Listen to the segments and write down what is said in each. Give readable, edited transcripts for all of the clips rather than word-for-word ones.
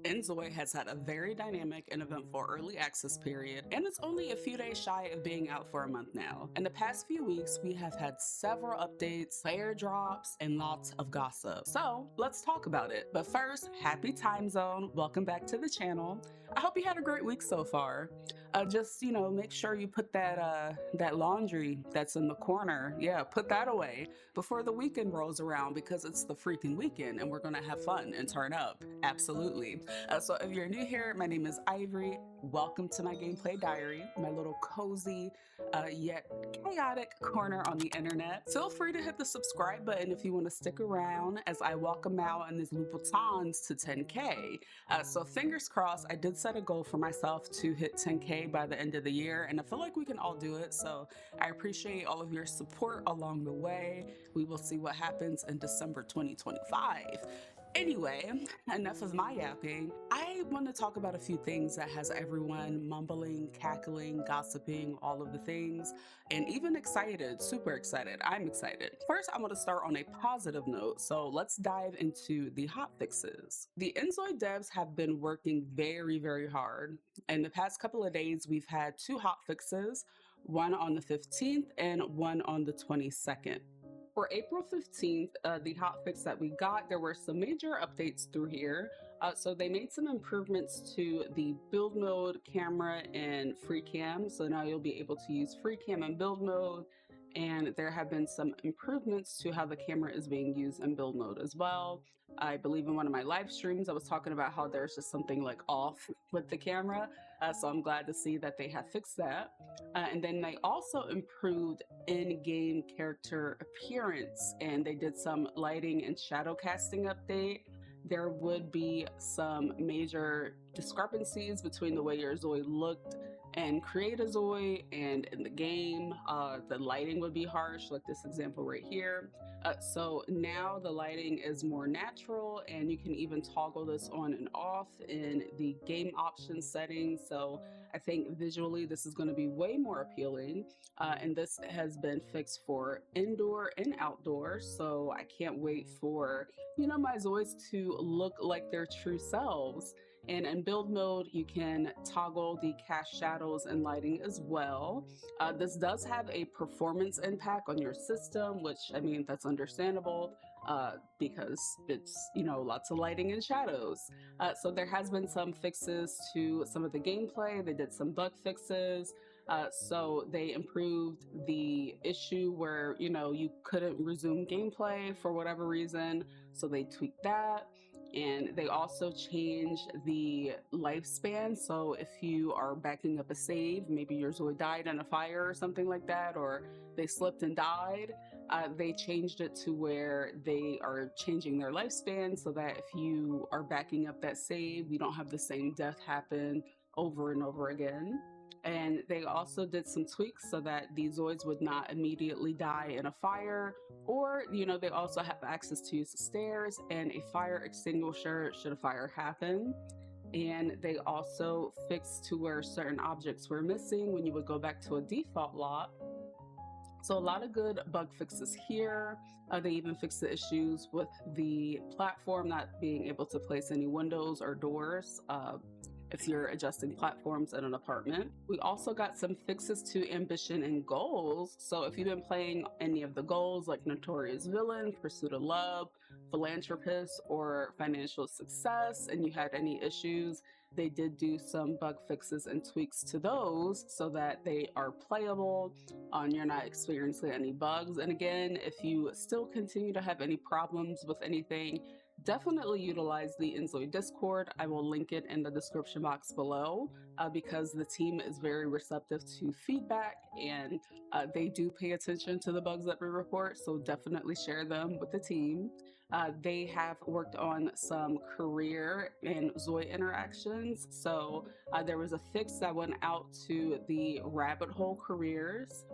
inZOI has had a very dynamic and eventful early access period, and it's only a few days shy of being out for a month now. In the past few weeks, we have had several updates, player drops, and lots of gossip. So let's talk about it. But first, happy time zone. Welcome back to the channel. I hope you had a great week so far. Just, make sure you put that laundry that's in the corner, put that away before the weekend rolls around, because it's the freaking weekend and we're gonna have fun and turn up. Absolutely. So if you're new here, my name is Ivory. Welcome to my gameplay diary, my little cozy yet chaotic corner on the internet. Feel free to hit the subscribe button if you want to stick around as I walk them out in these Louboutins to 10K. So fingers crossed. I did set a goal for myself to hit 10K by the end of the year, and I feel like we can all do it. So I appreciate all of your support along the way. We will see what happens in December 2025. Anyway, enough of my yapping. I want to talk about a few things that has everyone mumbling, cackling, gossiping, all of the things, and even excited, super excited. I'm excited. First, I want to start on a positive note, so let's dive into the hotfixes. The inZOI devs have been working very, very hard. In the past couple of days, we've had two hotfixes, one on the 15th and one on the 22nd. For April 15th, the hotfix that we got, there were some major updates through here. So they made some improvements to the build mode, camera, and free cam. So now you'll be able to use free cam and build mode. And there have been some improvements to how the camera is being used in build mode as well. I believe in one of my live streams, I was talking about how there's just something like off with the camera. So I'm glad to see that they have fixed that. And then they also improved in-game character appearance, and they did some lighting and shadow casting update. There would be some major discrepancies between the way your ZOI looked and create a ZOI and in the game. The lighting would be harsh, like this example right here. So now the lighting is more natural, and you can even toggle this on and off in the game options settings. So I think visually this is going to be way more appealing. And this has been fixed for indoor and outdoor. So I can't wait for, my ZOIs to look like their true selves. And in build mode, you can toggle the cast shadows and lighting as well. This does have a performance impact on your system, which, that's understandable because it's, lots of lighting and shadows. So there has been some fixes to some of the gameplay. They did some bug fixes. So they improved the issue where, you couldn't resume gameplay for whatever reason. So they tweaked that. And they also changed the lifespan. So if you are backing up a save, maybe your ZOI died in a fire or something like that, or they slipped and died, they changed it to where they are changing their lifespan so that if you are backing up that save, you don't have the same death happen over and over again. And they also did some tweaks so that the ZOIs would not immediately die in a fire, or, they also have access to use the stairs and a fire extinguisher should a fire happen. And they also fixed to where certain objects were missing when you would go back to a default lock. So a lot of good bug fixes here. They even fixed the issues with the platform not being able to place any windows or doors if you're adjusting platforms in an apartment. We also got some fixes to ambition and goals. So if you've been playing any of the goals like Notorious Villain, Pursuit of Love, Philanthropist, or Financial Success, and you had any issues, they did do some bug fixes and tweaks to those so that they are playable and you're not experiencing any bugs. And again, if you still continue to have any problems with anything, definitely utilize the inZOI Discord. I will link it in the description box below because the team is very receptive to feedback, and they do pay attention to the bugs that we report, so definitely share them with the team. They have worked on some career and ZOI interactions. So there was a fix that went out to the rabbit hole careers.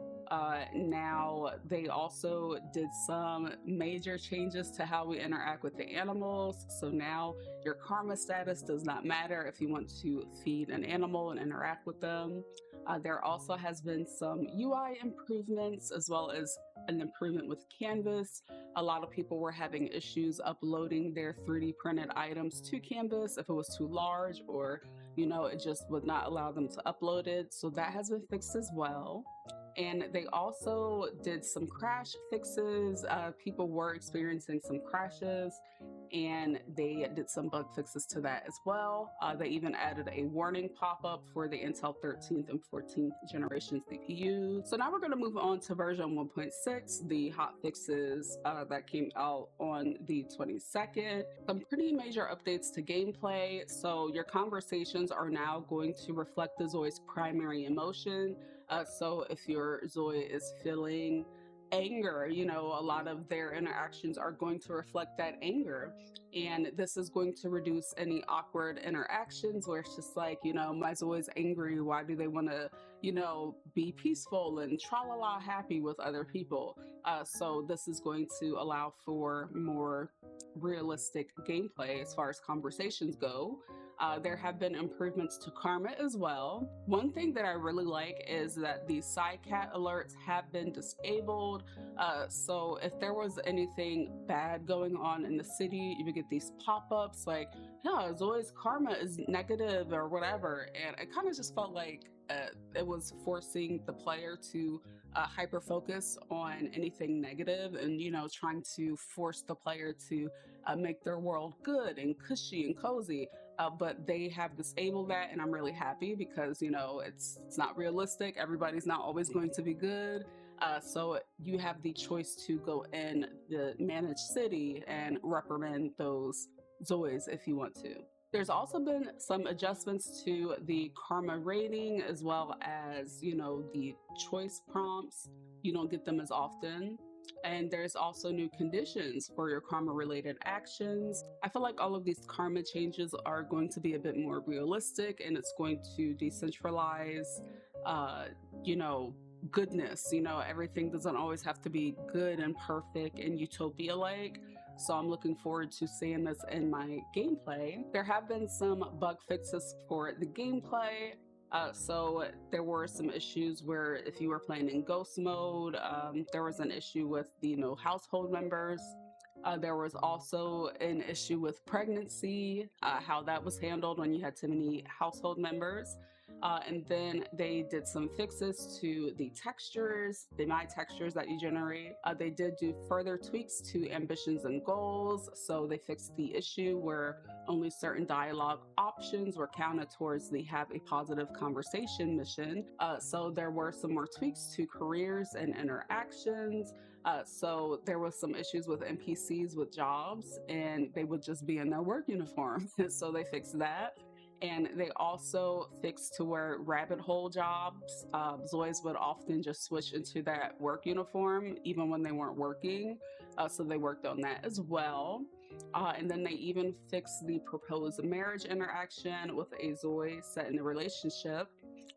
Now they also did some major changes to how we interact with the animals. So now your karma status does not matter if you want to feed an animal and interact with them. There also has been some UI improvements as well as an improvement with Canvas. A lot of people were having issues uploading their 3D printed items to Canvas if it was too large, or it just would not allow them to upload it. So that has been fixed as well. And they also did some crash fixes. People were experiencing some crashes, and they did some bug fixes to that as well. They even added a warning pop-up for the Intel 13th and 14th generation CPU. So now we're going to move on to version 1.6, the hotfixes that came out on the 22nd. Some pretty major updates to gameplay. So your conversations are now going to reflect the ZOI's primary emotion. So if your ZOI is feeling anger, a lot of their interactions are going to reflect that anger. And this is going to reduce any awkward interactions where it's just like, my ZOI's angry. Why do they want to, be peaceful and tra-la-la happy with other people? So this is going to allow for more realistic gameplay as far as conversations go. There have been improvements to karma as well. One thing that I really like is that the side cat alerts have been disabled. So if there was anything bad going on in the city, you would get these pop-ups like, yeah, Zoe's karma is negative or whatever. And I kind of just felt like it was forcing the player to hyper focus on anything negative, and trying to force the player to make their world good and cushy and cozy. But they have disabled that, and I'm really happy because it's not realistic. Everybody's not always going to be good. So you have the choice to go in the managed city and reprimand those Zoes if you want to. There's also been some adjustments to the karma rating, as well as, the choice prompts. You don't get them as often. And there's also new conditions for your karma related actions. I feel like all of these karma changes are going to be a bit more realistic, and it's going to decentralize, goodness. Everything doesn't always have to be good and perfect and utopia like. So I'm looking forward to seeing this in my gameplay. There have been some bug fixes for the gameplay. So there were some issues where if you were playing in ghost mode, there was an issue with the household members. There was also an issue with pregnancy, how that was handled when you had too many household members. And then they did some fixes to the textures, the my textures that you generate. They did do further tweaks to ambitions and goals. So they fixed the issue where only certain dialogue options were counted towards the have a positive conversation mission. So there were some more tweaks to careers and interactions. So there was some issues with NPCs with jobs, and they would just be in their work uniform. So they fixed that. And they also fixed to where rabbit hole jobs, Zoys would often just switch into that work uniform even when they weren't working. So they worked on that as well. And then they even fixed the proposed marriage interaction with a Zoe set in a relationship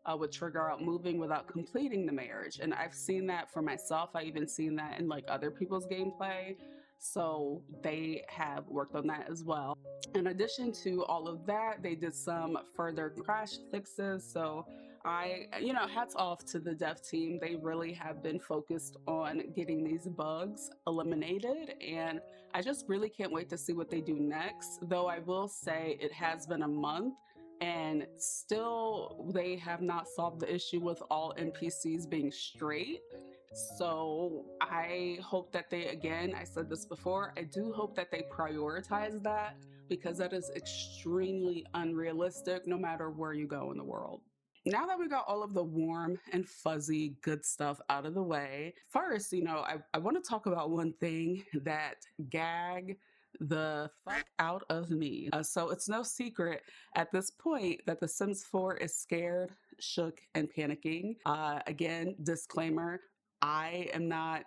would trigger out moving without completing the marriage. And I've seen that for myself. I even seen that in like other people's gameplay. So they have worked on that as well. In addition to all of that, they did some further crash fixes. So hats off to the dev team. They really have been focused on getting these bugs eliminated. And I just really can't wait to see what they do next. Though I will say it has been a month, and still they have not solved the issue with all NPCs being straight. So I hope that they, again, I said this before, I do hope that they prioritize that, because that is extremely unrealistic no matter where you go in the world. Now that we got all of the warm and fuzzy good stuff out of the way, first, I want to talk about one thing that gagged the fuck out of me. So it's no secret at this point that The Sims 4 is scared, shook, and panicking. Again, disclaimer, I am not,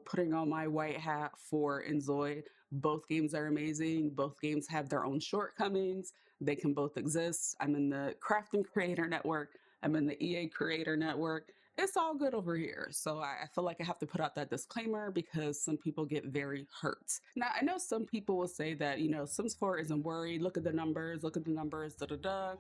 putting on my white hat for inZOI. Both games are amazing. Both games have their own shortcomings. They can both exist. I'm in the Crafting Creator Network. I'm in the EA Creator Network. it's all good over here. So I feel like I have to put out that disclaimer because some people get very hurt. Now, I know some people will say that, Sims 4 isn't worried. Look at the numbers, da da da.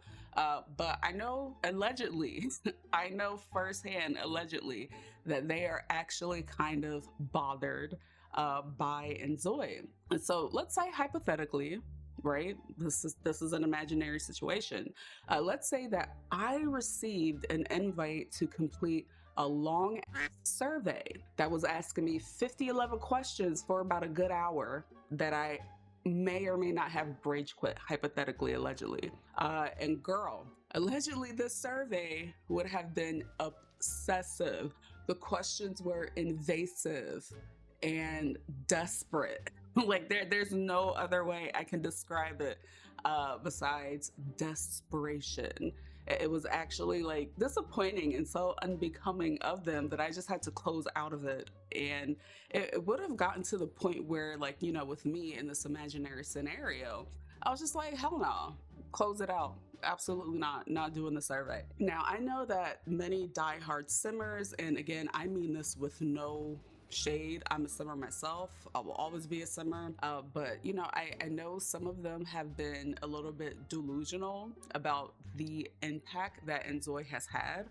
But I know allegedly, I know firsthand, allegedly, that they are actually kind of bothered by inZOI. And so let's say hypothetically, right? This is an imaginary situation. Let's say that I received an invite to complete a long survey that was asking me 11 questions for about a good hour that I may or may not have rage quit, hypothetically, allegedly. And girl, allegedly this survey would have been obsessive. The questions were invasive and desperate. Like there's no other way I can describe it besides desperation. It was actually like disappointing and so unbecoming of them that I just had to close out of it. And it would have gotten to the point where, like, with me in this imaginary scenario, I was just like, hell no, close it out. Absolutely not doing the survey. Now, I know that many diehard simmers, and again, I mean this with no shade. I'm a simmer myself. I will always be a simmer. But I know some of them have been a little bit delusional about the impact that inZOI has had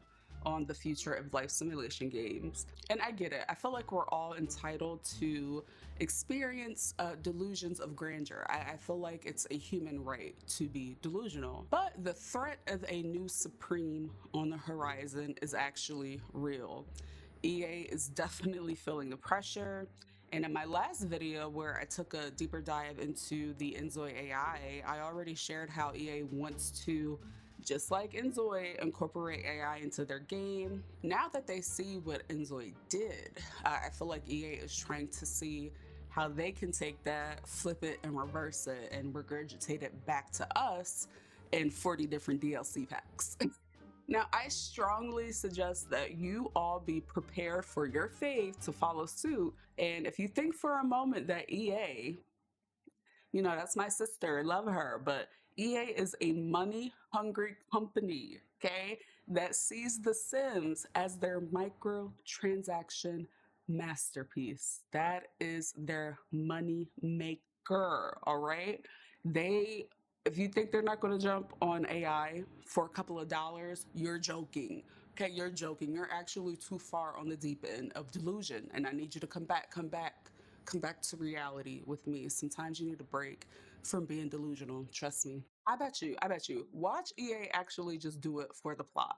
on the future of life simulation games. And I get it. I feel like we're all entitled to experience delusions of grandeur. I feel like it's a human right to be delusional. But the threat of a new Supreme on the horizon is actually real. EA is definitely feeling the pressure. And in my last video where I took a deeper dive into the inZOI AI, I already shared how EA wants to, just like inZOI, incorporate AI into their game. Now that they see what inZOI did, I feel like EA is trying to see how they can take that, flip it, and reverse it, and regurgitate it back to us in 40 different DLC packs. Now, I strongly suggest that you all be prepared for your fave to follow suit. And if you think for a moment that EA, that's my sister, love her, but EA is a money-hungry company, okay, that sees The Sims as their microtransaction masterpiece. That is their money maker, all right? If you think they're not going to jump on AI for a couple of dollars, you're joking. Okay, you're joking. You're actually too far on the deep end of delusion, and I need you to come back to reality with me. Sometimes you need a break from being delusional. Trust me. I bet you. Watch EA actually just do it for the plot.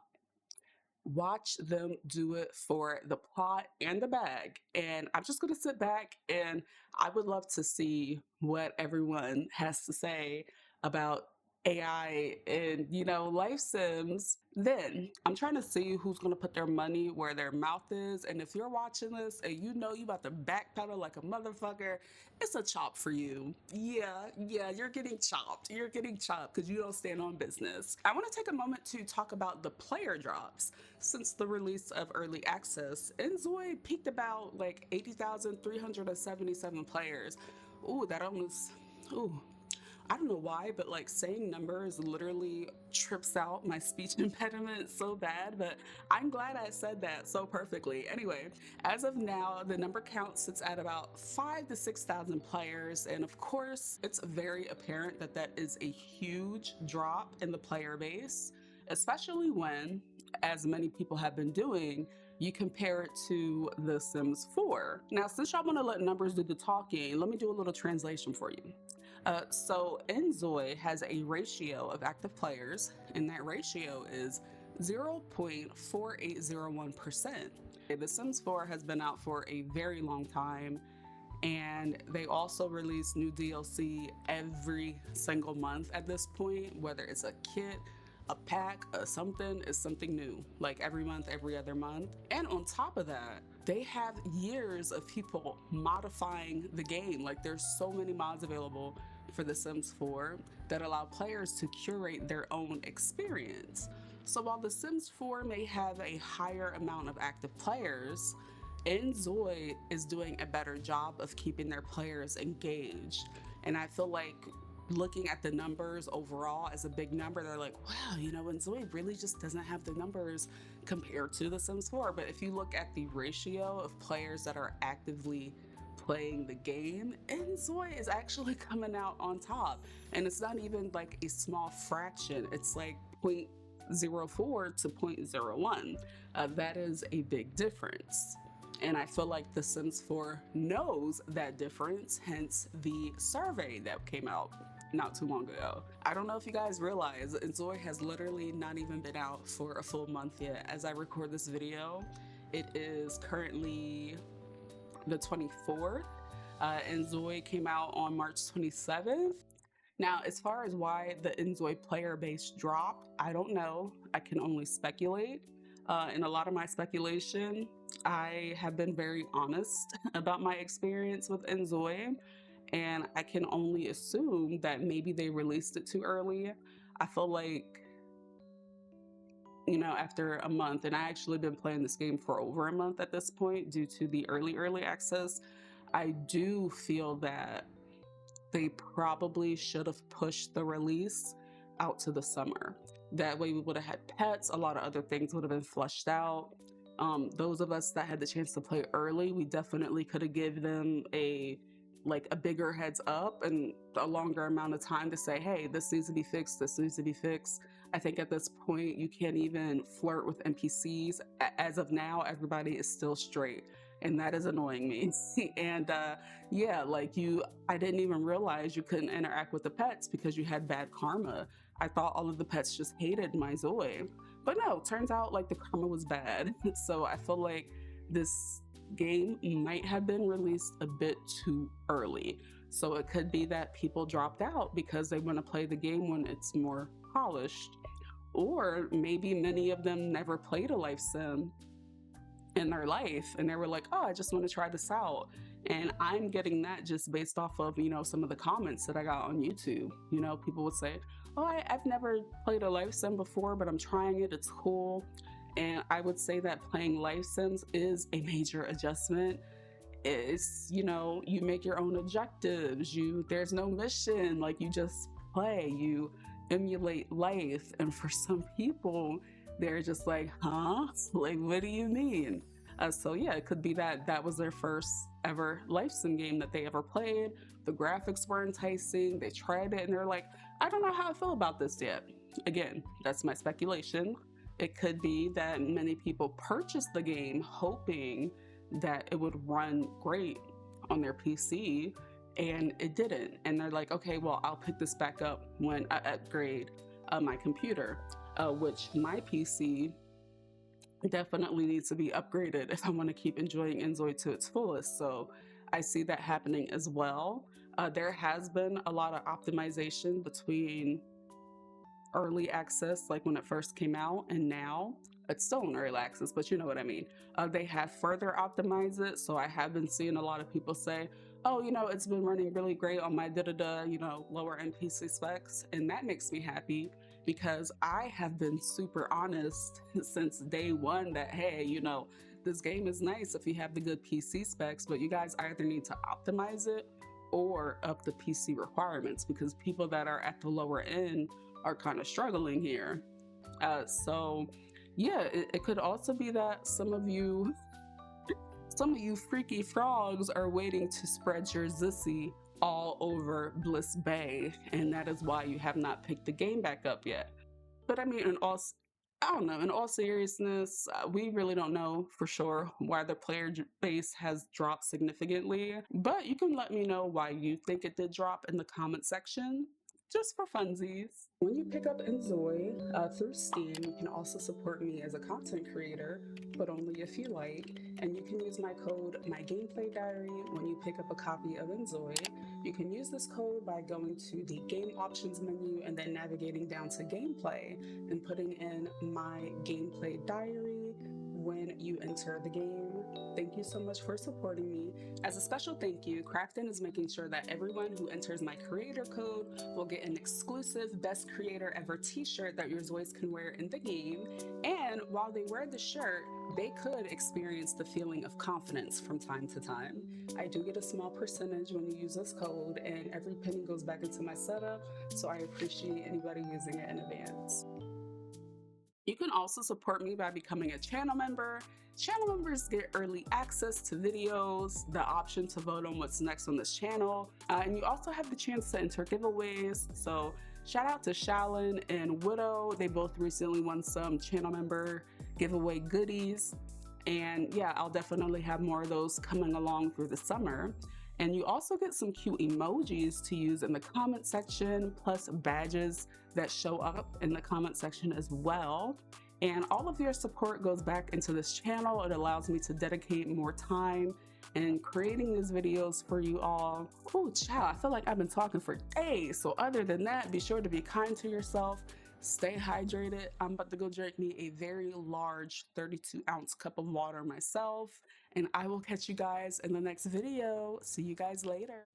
Watch them do it for the plot and the bag. And I'm just going to sit back, and I would love to see what everyone has to say about AI and, life sims. Then I'm trying to see who's going to put their money where their mouth is. And if you're watching this and you about to backpedal like a motherfucker, it's a chop for you. Yeah, you're getting chopped. You're getting chopped because you don't stand on business. I want to take a moment to talk about the player drops. Since the release of early access, inZOI peaked about like 80,377 players. Ooh, that almost, I don't know why, but like saying numbers literally trips out my speech impediment so bad, but I'm glad I said that so perfectly. Anyway, as of now, the number count sits at about 5,000 to 6,000 players. And of course, it's very apparent that that is a huge drop in the player base, especially when, as many people have been doing, you compare it to The Sims 4. Now, since y'all want to let numbers do the talking, let me do a little translation for you. So inZOI has a ratio of active players, and that ratio is 0.4801%. The Sims 4 has been out for a very long time, and they also release new DLC every single month at this point, whether it's a kit, a pack, something is something new, like every month, every other month. And on top of that, they have years of people modifying the game. Like there's so many mods available for The Sims 4 that allow players to curate their own experience. So while The Sims 4 may have a higher amount of active players, inZOI is doing a better job of keeping their players engaged. And I feel like looking at the numbers overall as a big number, they're like, wow, you know, inZOI really just doesn't have the numbers compared to The Sims 4. But if you look at the ratio of players that are actively playing the game, inZOI is actually coming out on top. And it's not even like a small fraction, it's like 0.04 to 0.01. That is a big difference. And I feel like The Sims 4 knows that difference, hence the survey that came out not too long ago. I don't know if you guys realize, inZOI has literally not even been out for a full month yet. As I record this video, it is currently the 24th. inZOI came out on March 27th. Now, as far as why the inZOI player base dropped, I don't know. I can only speculate. In a lot of my speculation, I have been very honest about my experience with inZOI, and I can only assume that maybe they released it too early. I feel like, you know, after a month, and I actually been playing this game for over a month at this point due to the early access, I do feel that they probably should have pushed the release out to the summer. That way we would have had pets, a lot of other things would have been flushed out. Those of us that had the chance to play early, we definitely could have given them a bigger heads up and a longer amount of time to say, hey, this needs to be fixed, this needs to be fixed. I think at this point, you can't even flirt with NPCs. As of now, everybody is still straight, and that is annoying me. And yeah, like I didn't even realize you couldn't interact with the pets because you had bad karma. I thought all of the pets just hated my Zoe, but no, turns out like the karma was bad. So I feel like this game might have been released a bit too early. So it could be that people dropped out because they want to play the game when it's more polished. Or maybe many of them never played a life sim in their life and they were like, oh, I just want to try this out. And I'm getting that just based off of, you know, some of the comments that I got on YouTube. You know, people would say, oh, I've never played a life sim before, but I'm trying it, it's cool. And I would say that playing life sims is a major adjustment. It's, you know, you make your own objectives, there's no mission, like you just play, you emulate life. And for some people, they're just like, huh? Like, what do you mean? So yeah, it could be that that was their first ever life sim game that they ever played. The graphics were enticing, they tried it and they're like, I don't know how I feel about this yet. Again, that's my speculation. It could be that many people purchased the game hoping that it would run great on their PC, and it didn't. And they're like, okay, well, I'll pick this back up when I upgrade my computer, which my PC definitely needs to be upgraded if I want to keep enjoying inZOI to its fullest. So I see that happening as well. There has been a lot of optimization between early access, like when it first came out, and now it's still in early access, but you know what I mean. They have further optimized it. So I have been seeing a lot of people say, oh, you know, it's been running really great on my you know, lower end PC specs. And that makes me happy because I have been super honest since day one that, hey, you know, this game is nice if you have the good PC specs, but you guys either need to optimize it or up the PC requirements, because people that are at the lower end are kind of struggling here. So yeah, it could also be that some of you freaky frogs are waiting to spread your zissy all over Bliss Bay, and that is why you have not picked the game back up yet. But I mean, I don't know, in all seriousness, we really don't know for sure why the player base has dropped significantly, but you can let me know why you think it did drop in the comment section, just for funsies. When you pick up inZOI through Steam, you can also support me as a content creator, but only if you like, and you can use my code MyGameplayDiary when you pick up a copy of inZOI. You can use this code by going to the game options menu and then navigating down to gameplay and putting in My Gameplay Diary. when you enter the game. Thank you so much for supporting me. As a special thank you, Crafton is making sure that everyone who enters my creator code will get an exclusive Best Creator Ever t-shirt that your Zois can wear in the game. And while they wear the shirt, they could experience the feeling of confidence from time to time. I do get a small percentage when you use this code, and every penny goes back into my setup, so I appreciate anybody using it in advance. You can also support me by becoming a channel member. Channel members get early access to videos, the option to vote on what's next on this channel, and you also have the chance to enter giveaways. So shout out to Shaolin and Widow. They both recently won some channel member giveaway goodies. And yeah, I'll definitely have more of those coming along through the summer. And you also get some cute emojis to use in the comment section, plus badges that show up in the comment section as well. And all of your support goes back into this channel. It allows me to dedicate more time in creating these videos for you all. Oh, child, I feel like I've been talking for days. So other than that, be sure to be kind to yourself. Stay hydrated. I'm about to go drink me a very large 32-ounce cup of water myself, and I will catch you guys in the next video. See you guys later.